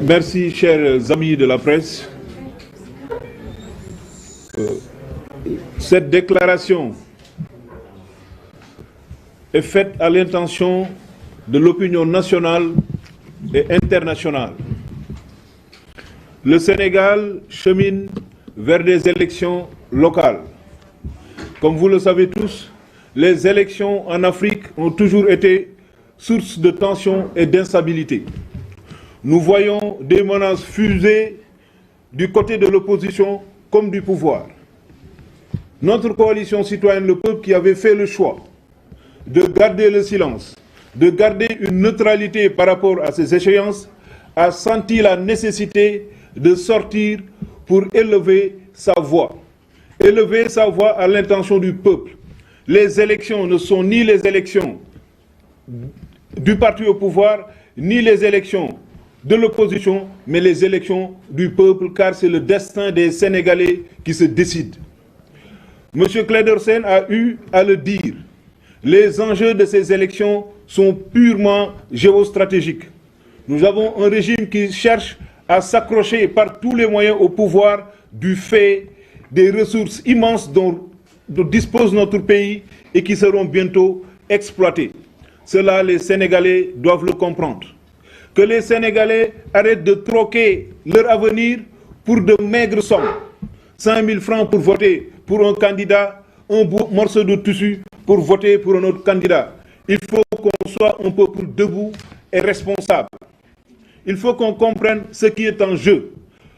Merci, chers amis de la presse. Cette déclaration est faite à l'intention de l'opinion nationale et internationale. Le Sénégal chemine vers des élections locales. Comme vous le savez tous, les élections en Afrique ont toujours été source de tensions et d'instabilité. Nous voyons des menaces fusées du côté de l'opposition comme du pouvoir. Notre coalition citoyenne, le peuple, qui avait fait le choix de garder le silence, de garder une neutralité par rapport à ces échéances, a senti la nécessité de sortir pour élever sa voix. Élever sa voix à l'intention du peuple. Les élections ne sont ni les élections du parti au pouvoir, ni les élections de l'opposition, mais les élections du peuple, car c'est le destin des Sénégalais qui se décide. M. Clédor Sène a eu à le dire. Les enjeux de ces élections sont purement géostratégiques. Nous avons un régime qui cherche à s'accrocher par tous les moyens au pouvoir du fait des ressources immenses dont dispose notre pays et qui seront bientôt exploitées. Cela, les Sénégalais doivent le comprendre. Que les Sénégalais arrêtent de troquer leur avenir pour de maigres sommes. 5 000 francs pour voter pour un candidat, un morceau de tissu pour voter pour un autre candidat. Il faut qu'on soit un peuple debout et responsable. Il faut qu'on comprenne ce qui est en jeu.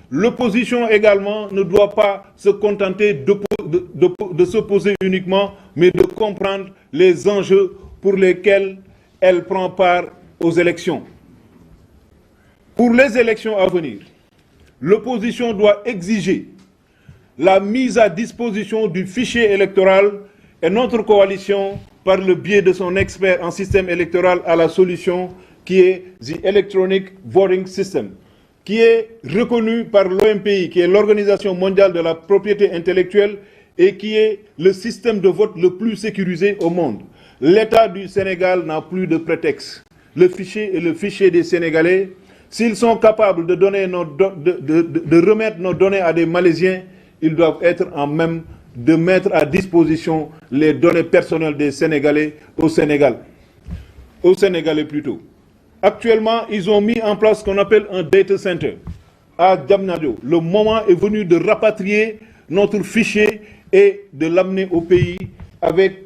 L'opposition également ne doit pas se contenter de s'opposer uniquement, mais de comprendre les enjeux pour lesquels elle prend part aux élections. Pour les élections à venir, l'opposition doit exiger la mise à disposition du fichier électoral et notre coalition, par le biais de son expert en système électoral, a la solution qui est the Electronic Voting System, qui est reconnu par l'OMPI, qui est l'Organisation mondiale de la propriété intellectuelle et qui est le système de vote le plus sécurisé au monde. L'État du Sénégal n'a plus de prétexte. Le fichier est le fichier des Sénégalais. S'ils sont capables de remettre nos données à des Malaisiens, ils doivent être en même de mettre à disposition les données personnelles des Sénégalais au Sénégal. Au Sénégalais plutôt. Actuellement, ils ont mis en place ce qu'on appelle un data center à Diamniadio. Le moment est venu de rapatrier notre fichier et de l'amener au pays. Avec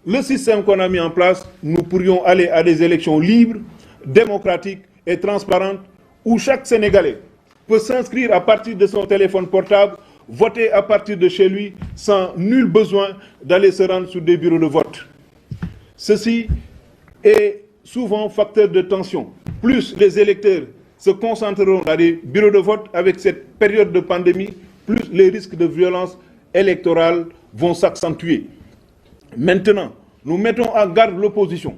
le système qu'on a mis en place, nous pourrions aller à des élections libres, démocratiques et transparentes, où chaque Sénégalais peut s'inscrire à partir de son téléphone portable, voter à partir de chez lui, sans nul besoin d'aller se rendre sur des bureaux de vote. Ceci est souvent facteur de tension. Plus les électeurs se concentreront dans des bureaux de vote avec cette période de pandémie, plus les risques de violence électorale vont s'accentuer. Maintenant, nous mettons en garde l'opposition.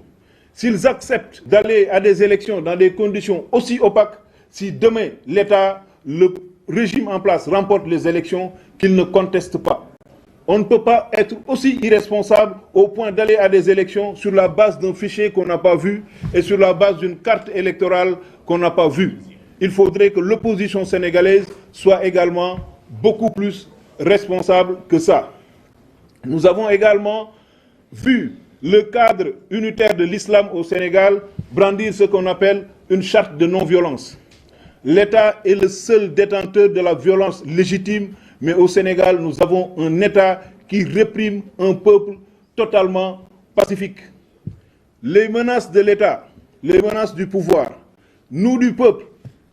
S'ils acceptent d'aller à des élections dans des conditions aussi opaques, si demain l'État, le régime en place remporte les élections, qu'ils ne contestent pas. On ne peut pas être aussi irresponsable au point d'aller à des élections sur la base d'un fichier qu'on n'a pas vu et sur la base d'une carte électorale qu'on n'a pas vue. Il faudrait que l'opposition sénégalaise soit également beaucoup plus responsable que ça. Nous avons également vu le cadre unitaire de l'islam au Sénégal brandir ce qu'on appelle une charte de non-violence. L'État est le seul détenteur de la violence légitime, mais au Sénégal, nous avons un État qui réprime un peuple totalement pacifique. Les menaces de l'État, les menaces du pouvoir, nous du peuple,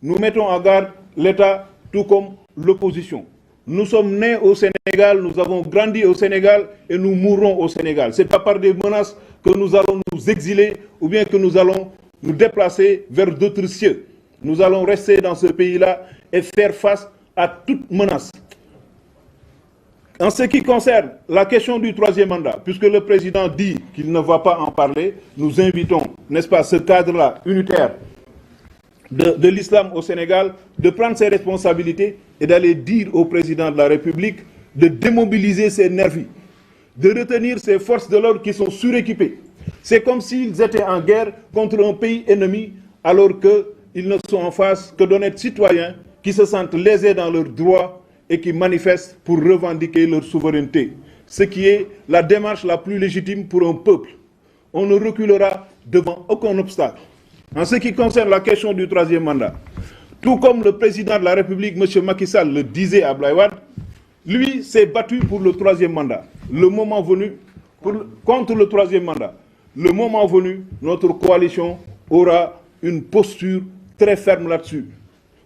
nous mettons en garde l'État tout comme l'opposition. Nous sommes nés au Sénégal, nous avons grandi au Sénégal et nous mourrons au Sénégal. Ce n'est pas par des menaces que nous allons nous exiler ou bien que nous allons nous déplacer vers d'autres cieux. Nous allons rester dans ce pays-là et faire face à toute menace. En ce qui concerne la question du troisième mandat, puisque le président dit qu'il ne va pas en parler, nous invitons, n'est-ce pas, ce cadre-là unitaire de l'islam au Sénégal, de prendre ses responsabilités et d'aller dire au président de la République de démobiliser ses nervis, de retenir ces forces de l'ordre qui sont suréquipées. C'est comme s'ils étaient en guerre contre un pays ennemi, alors qu'ils ne sont en face que d'honnêtes citoyens qui se sentent lésés dans leurs droits et qui manifestent pour revendiquer leur souveraineté. Ce qui est la démarche la plus légitime pour un peuple. On ne reculera devant aucun obstacle. En ce qui concerne la question du troisième mandat, tout comme le président de la République, M. Macky Sall, le disait à Abdoulaye Wade, lui s'est battu pour le troisième mandat. Le moment venu, contre le troisième mandat, le moment venu, notre coalition aura une posture très ferme là-dessus.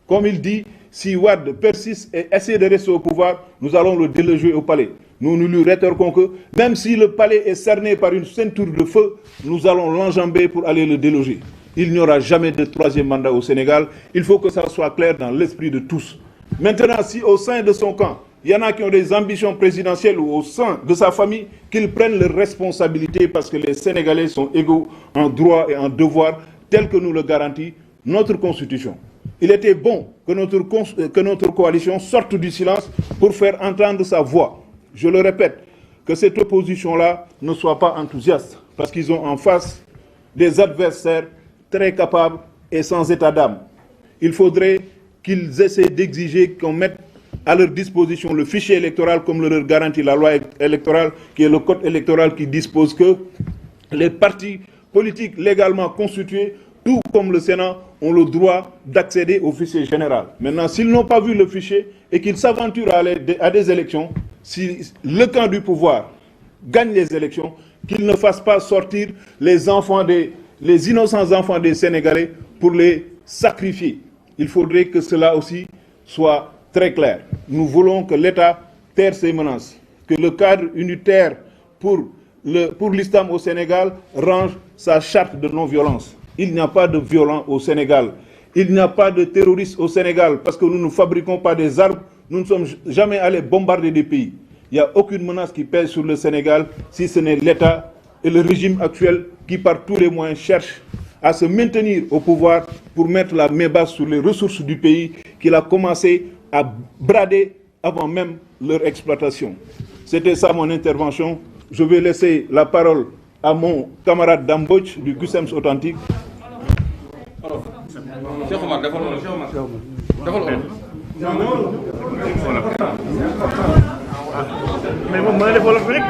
Comme il dit, si Wade persiste et essaie de rester au pouvoir, nous allons le déloger au palais. Nous lui rétorquons que même si le palais est cerné par une ceinture de feu, nous allons l'enjamber pour aller le déloger. Il n'y aura jamais de troisième mandat au Sénégal. Il faut que ça soit clair dans l'esprit de tous. Maintenant, si au sein de son camp, il y en a qui ont des ambitions présidentielles ou au sein de sa famille, qu'ils prennent leurs responsabilités parce que les Sénégalais sont égaux en droit et en devoir, tel que nous le garantit notre Constitution. Il était bon que notre coalition sorte du silence pour faire entendre sa voix. Je le répète, que cette opposition-là ne soit pas enthousiaste, parce qu'ils ont en face des adversaires très capables et sans état d'âme. Il faudrait qu'ils essaient d'exiger qu'on mette à leur disposition le fichier électoral comme le leur garantit la loi électorale, qui est le code électoral qui dispose que les partis politiques légalement constitués, tout comme le Sénat, ont le droit d'accéder au fichier général. Maintenant, s'ils n'ont pas vu le fichier et qu'ils s'aventurent à des élections, si le camp du pouvoir gagne les élections, qu'ils ne fassent pas sortir les innocents enfants des Sénégalais pour les sacrifier. Il faudrait que cela aussi soit très clair. Nous voulons que l'État taire ces menaces, que le cadre unitaire pour l'islam au Sénégal range sa charte de non-violence. Il n'y a pas de violents au Sénégal. Il n'y a pas de terroristes au Sénégal parce que nous ne fabriquons pas des armes. Nous ne sommes jamais allés bombarder des pays. Il n'y a aucune menace qui pèse sur le Sénégal si ce n'est l'État et le régime actuel qui, par tous les moyens, cherchent à se maintenir au pouvoir pour mettre la main basse sur les ressources du pays qu'il a commencé à brader avant même leur exploitation. C'était ça mon intervention. Je vais laisser la parole à mon camarade Dambodj du CUSEMS Authentique. Mais bon, moi, les voleurs rek.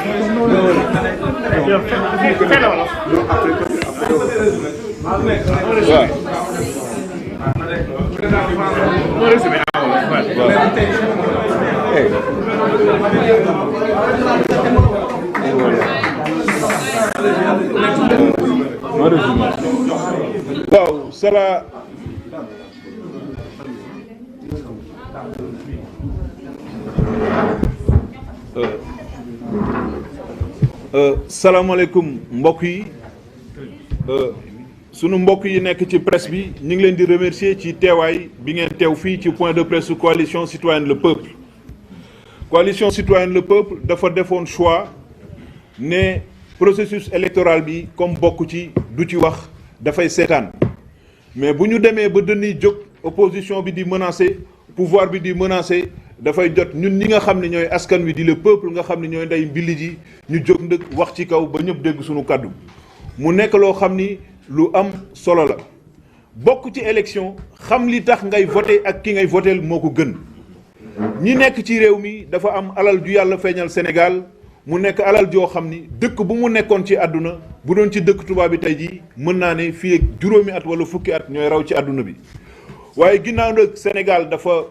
Waaw, cela salaamaaleykum mbokk yi sunu mbokk yi nekk ci presse bi ñu ngi leen di remercier ci teewaay bi ngeen teew fii ci point de presse coalition citoyenne le peuple. Coalition citoyenne le peuple dafa defoon choix ne processus électoral bi comme bokk ci du ci wax dafay seetaan mais bu ñu demee ba dañuy jóg opposition bi di menacer pouvoir bi di menacer dafay jot ñun ñi nga xam ne ñooy askan wi di le peuple nga xam ne ñooy ndey mbili ji ñu jóg ndëg wax ci kaw ba ñëpp dégg suñu kàddu mu nekk loo xam ni lu am solo la bokk ci élection xam li tax ngay voté ak ki ngay votel moo ko gën ñi nekk ci réew mi dafa am alal ju yàlla feeñal Sénégal mu nekk alal joo xam ni dëkk bu mu nekkoon ci àdduna bu doon ci dëkk tubaab bi tey jii mën naa ne fii ak juróomi at wala fukki at ñooy raw ci àdduna bi waaye ginnaaw nag Sénégal dafa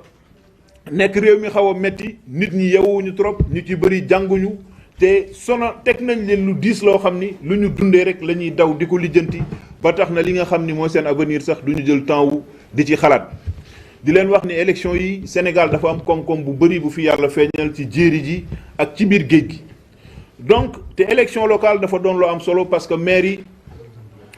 nekk réew mi xaw a metti nit ñi yewuñu trop ñu ci bëri jànguñu te teg nañ leen lu diis loo xam ni lu ñu dundee rek la ñuy daw di ko lijjanti ba tax na li nga xam ni mooy seen avenir sax du ñu jël temps wu di ci xalaat di leen wax ni élection yi Sénégal dafa am koom-koom bu bëri bu fi yàlla feeñal ci jéeri ji ak ci biir géej gi donc te élection locale dafa doon lu am solo parce que maire yi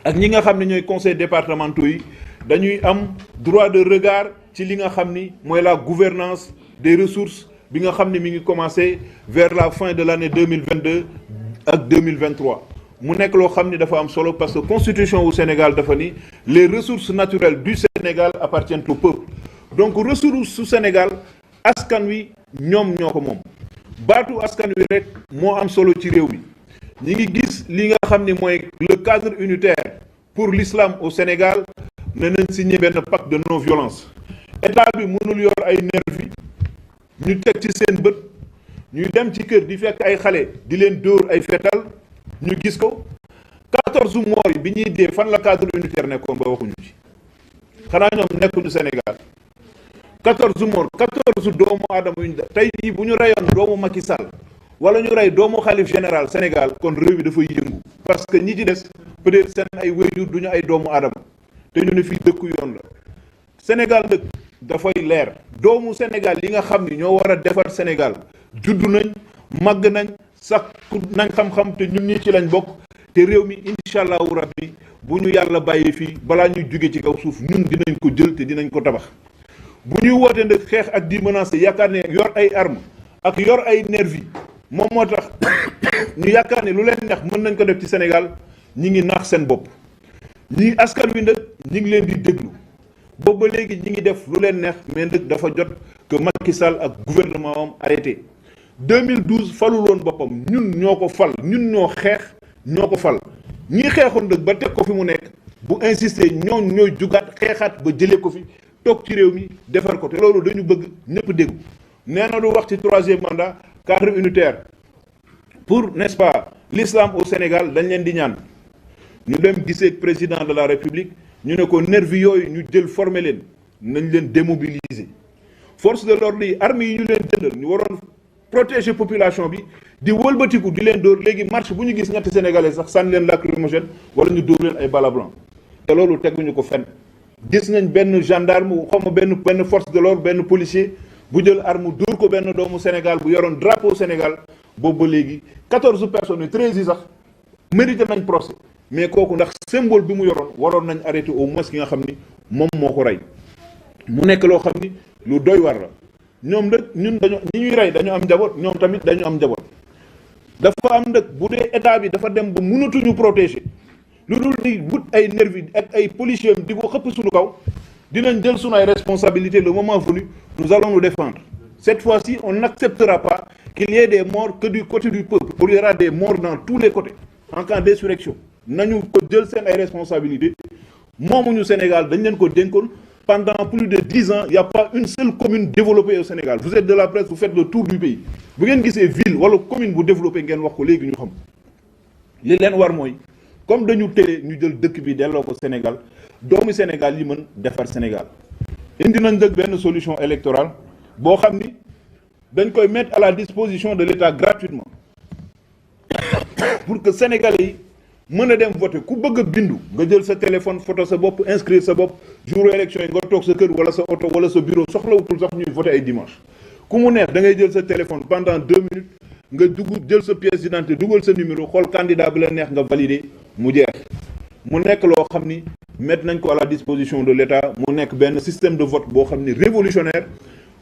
ak ñi nga xam ne ñooy conseils départementaux yi dañuy am droit de regard ci li nga xam ni mooy la gouvernance des ressources bi nga xam ni mi ngi commencé vers la fin de l'année 2022 ak 2023 mu nekk loo xam ni dafa am solo parce que constitution wu Sénégal dafa ni les ressources naturelles du Sénégal appartiennent au peuple donc ressources su Sénégal askan wi ñoom ñoo ko moom baatu askan wi rek moo am solo ci réew mi ñi ngi gis li nga xam ne mooy le cadre unitaire pour l'islam au Sénégal ne nañ signé benn pacte de non violence état bi mënul yor ay nervi ñu teg ci seen bët ñuy dem ci kër di fekk ay xale di leen dóor ay fetal ñu gis ko 14 morts yi bi ñuy dee fan la cadre unitaire nekkoon ba waxuñu ci xanaa ñoom nekkuñu Sénégal 14 morts 14 doomu aadama yu ñu def tey jii bu ñu reyoon doomu Macky Sall wala ñu rey doomu xalif général Sénégal kon réew mi dafay yëngu parce que ñi ci des peut-être seen ay wéyjur du ñu ay doomu aadama te ñu ne fii dëkku yoon la Sénégal nag dafay leer doomu Sénégal yi nga xam ni ñoo war a defar Sénégal juddu nañ màgg nañ sakku nañ xam-xam te ñun ñi ci lañ bokk te réew mi incha allahu rabbi bu ñu yàlla bàyyi fii balaa ñuy jóge ci kaw suuf ñun dinañ ko jël te dinañ ko tabax bu ñuy woote nag xeex ak di menacer yaakaar ne yor ay armes ak yor ay nervi moom moo tax ñu yaakaar ne lu leen neex mën nañ ko def ci Sénégal ñi ngi nax seen bopp ñi askan wi nag ñi ngi leen di déglu boobu ba léegi ñi ngi def lu leen neex mais nag dafa jot que Macky Sall ak gouvernement am arrêté 2012 falul woon boppam ñun ñoo ko fal ñun ñoo xeex ñoo ko fal ñi xeexoon nag ba teg ko fi mu nekk bu insister ñoom ñooy jugaat xeexaat ba jëlee ko fi toog ci réew mi defar ko te loolu dañu bëgg ñëpp déggu nee na du wax ci 3e mandat cadre unitaire pour n'est-ce pas l'islam au Sénégal dañ leen di ñaan ñu dem gisee président de la République ñu ne ko nervi yooyu ñu jël former leen nañ leen démobiliser force de l'ordre yi armes yi ñu leen jëndal ñu waroon protéger population bi di wëlbatiku di leen dóor léegi marche bu ñu gis ñetti sénégalais sax sànni leen lacrymogène wala ñu dóor leen ay balles blancs te loolu teguñu ko fenn gis nañ benn gendarme xaw ma benn force de l'ordre benn policier bu jël arme dóor ko benn doomu Sénégal bu yoroon drapeau Sénégal boobu ba léegi 14 personnes yi 13 yi sax mérité nañ procès mais kooku ndax symbole bi mu yoroon waroon nañ arrêté au moins ki nga xam ni moom moo ko rey mu nekk loo xam ni lu doy war la ñoom nag ñun dañoo ñi ñuy rey dañu am njaboot ñoom tamit dañu am njaboot dafa am nag bu dee état bi dafa dem ba mënatuñu protéger lu dul di wut ay nervi ak ay policiers di ko xëpp suñu kaw dinañ jël suñu ay responsabilités le moment venu nous allons nous défendre cette fois-ci on n'acceptera pas qu'il y ait des morts que du côté du peuple il y aura des morts dans tous les côtés en cas d'insurrection nañu ko jël seen ay responsabilités moomuñu Sénégal dañ leen ko dénkoon pendant plus de 10 ans il n'y a pas une seule commune développée au Sénégal vous êtes de la presse vous faites le tour du pays bu ngeen gisee ville wala commune bu développé ngeen wax ko léegi ñu xam li leen war mooy comme dañu télé ñu jël dëkk bi delloo ko Sénégal doomu Sénégal yi mën defar Sénégal indi nañ dëkk benn solution électorale boo xam ni dañ koy mettre à la disposition de l'État gratuitement pour que Sénégalais yi mën a dem voter ku bëgg a bindu nga jël sa téléphone photo sa bopp inscrire sa bopp jour élection yi nga toog sa kër wala sa oto wala sa bureau soxlawutul sax ñuy voter ay dimanche ku mu neex da ngay jël sa téléphone pendant 2 minutes nga dugg jël sa pièce d'identité dugal sa numéro xool candidat bi la neex nga valider mu jeex mu nekk loo xam ni mettre nañ ko à la disposition de l'État mu nekk benn système de vote boo xam ni révolutionnaire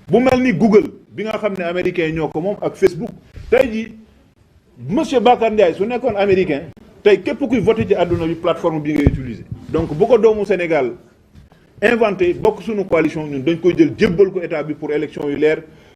bu mel ni Google bi nga xam ne américains yi ñoo ko moom ak Facebook tey jii monsieur Bakar Ndiaye su nekkoon américain tey képp kuy voté ci àdduna bi plateforme bi ngay utiliser donc bu ko doomu Sénégal inventé bokk suñu coalition ñun dañ koy jël jébbal ko état bi pour élection yu leer